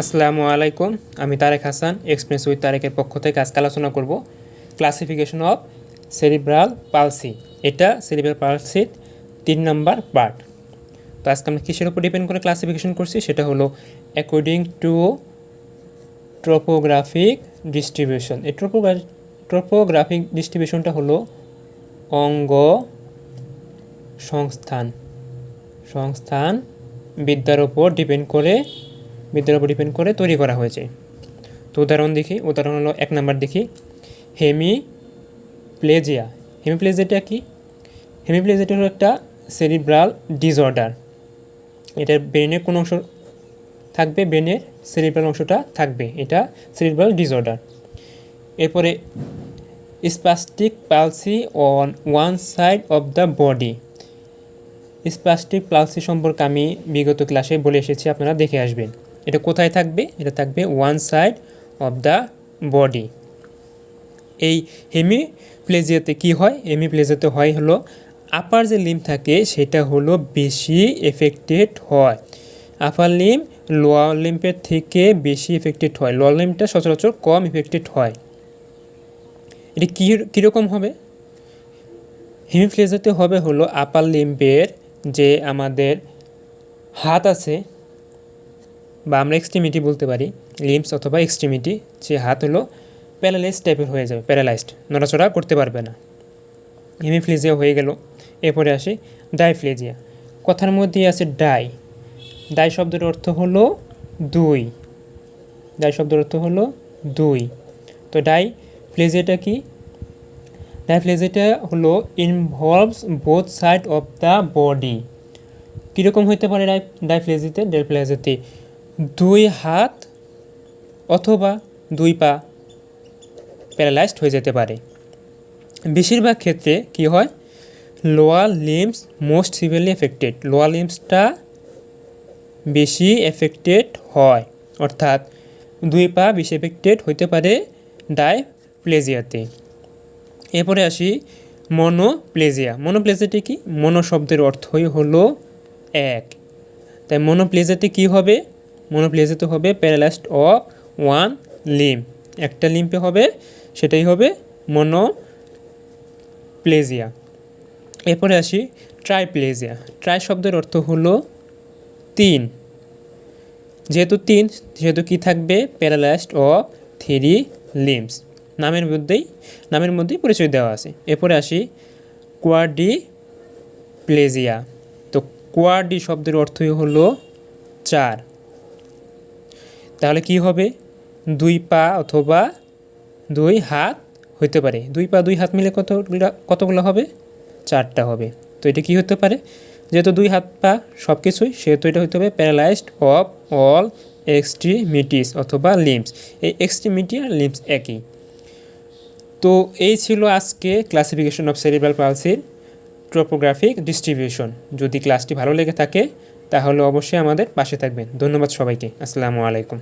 আসসালামু আলাইকুম। আমি তারেক হাসান, এক্সপিরিয়েন্স উইথ তারেকের পক্ষ থেকে আজকে আলোচনা করব ক্লাসিফিকেশন অফ সেরিব্রাল পালসি। এটা সেরিব্রাল পালসির 3 নম্বর পার্ট। তো আজকে আমরা কিসের উপর ডিপেন্ড করে ক্লাসিফিকেশন করছি সেটা হলো অ্যাকর্ডিং টু ট্রপোগ্রাফিক ডিস্ট্রিবিউশন। এই ট্রপোগ্রাফিক ডিস্ট্রিবিউশনটা হলো অঙ্গ সংস্থান বিদ্যার উপর ডিপেন্ড করে তৈরি করা হয়েছে। তো উদাহরণ হলো 1 নাম্বার দেখি, হেমিপ্লেজিয়া। হেমিপ্লেজিয়াটা কি? হেমিপ্লেজিয়াটা হলো একটা সেরিব্রাল ডিসঅর্ডার। এটার ব্রেনের কোন অংশ থাকবে? ব্রেনের সেরিব্রাল অংশটা থাকবে, এটা সেরিব্রাল ডিসঅর্ডার। এরপরে spastic palsy on one side of the body. Spastic palsy সম্পর্কে আমি বিগত ক্লাসে বলে এসেছি, আপনারা দেখে আসবেন। এটা কোথায় থাকবে? এটা থাকবে one side of the body. এই হেমিপ্লেজিয়াতে কি হয়? হেমিপ্লেজিয়াতে হয় হলো আপার যে লিম্ব থাকে সেটা হলো বেশি এফেক্টেড হয়। আপার লিম্ব লোয়ার লিম্বের থেকে বেশি এফেক্টেড হয়, লোয়ার লিম্বটা সচরাচর কম এফেক্টেড হয়। এটা কীরকম হবে? হেমিপ্লেজিয়াতে হবে হলো আপার লিম্বের যে আমাদের হাত আছে, বা আমরা এক্সট্রিমিটি বলতে পারি, লিম্বস অথবা এক্সট্রিমিটি, যে হাত হলো প্যারালাইজড টাইপের হয়ে যাবে, প্যারালাইজড, নড়াচড়া করতে পারবে না। হেমিপ্লেজিয়া হয়ে গেল। এরপরে আসে ডাইপ্লেজিয়া। কথার মধ্যে আছে ডাই শব্দের অর্থ হলো দুই। তো ডাইপ্লেজিয়াটা কি? ডাইপ্লেজিয়াটা হলো involves both side of the body. কীরকম হইতে পারে ডাইপ্লেজিয়াতে? 2 হাত অথবা 2 পা প্যারালাইজড হয়ে যেতে পারে। বেশিরভাগ ক্ষেত্রে কি হয়? Lower limbs most severely affected. Lower লিম্বসটা বেশি এফেক্টেড হয়, অর্থাৎ 2 পা বেশি এফেক্টেড হইতে পারে ডাইপ্লেজিয়াতে। এরপরে আসি মনোপ্লেজিয়া। মনোপ্লেজিয়াটি কি? মনো শব্দের অর্থই হলো এক। তাই মনোপ্লেজিয়াতে কি হবে? মনোপ্লেজিয়াতে হবে প্যারালাইজড অফ ওয়ান লিম্ব, একটা লিম্বে হবে, সেটাই হবে মনোপ্লেজিয়া। এরপরে আসি ট্রাইপ্লেজিয়া। ট্রাই শব্দের অর্থ হলো 3। যেহেতু কি থাকবে? Paralysed of 3 limbs. নামের মধ্যেই পরিচয় দেওয়া আছে। এরপরে আসি কোয়াড্রিপ্লেজিয়া। তো কোয়াড্রি শব্দের অর্থই হলো 4। তাহলে কি হবে? 2 পা অথবা 2 হাত হইতে পারে। 2 পা 2 হাত মিলে কতগুলো হবে? 4টা হবে। তো এটা কি হতে পারে? যেহেতু 2 হাত পা সব কিছুই, সেহেতু এটা হতে হবে প্যারালাইজড অফ অল এক্সট্রিমিটিস অথবা লিম্বস। এই এক্সট্রিমিটি আর লিম্বস একই। তো এই ছিল আজকে ক্লাসিফিকেশন অফ সেরিব্রাল পালসির ট্রপোগ্রাফিক ডিস্ট্রিবিউশন। যদি ক্লাসটি ভালো লেগে থাকে তাহলে অবশ্যই আমাদের পাশে থাকবেন। ধন্যবাদ সবাইকে। আসসালামু আলাইকুম।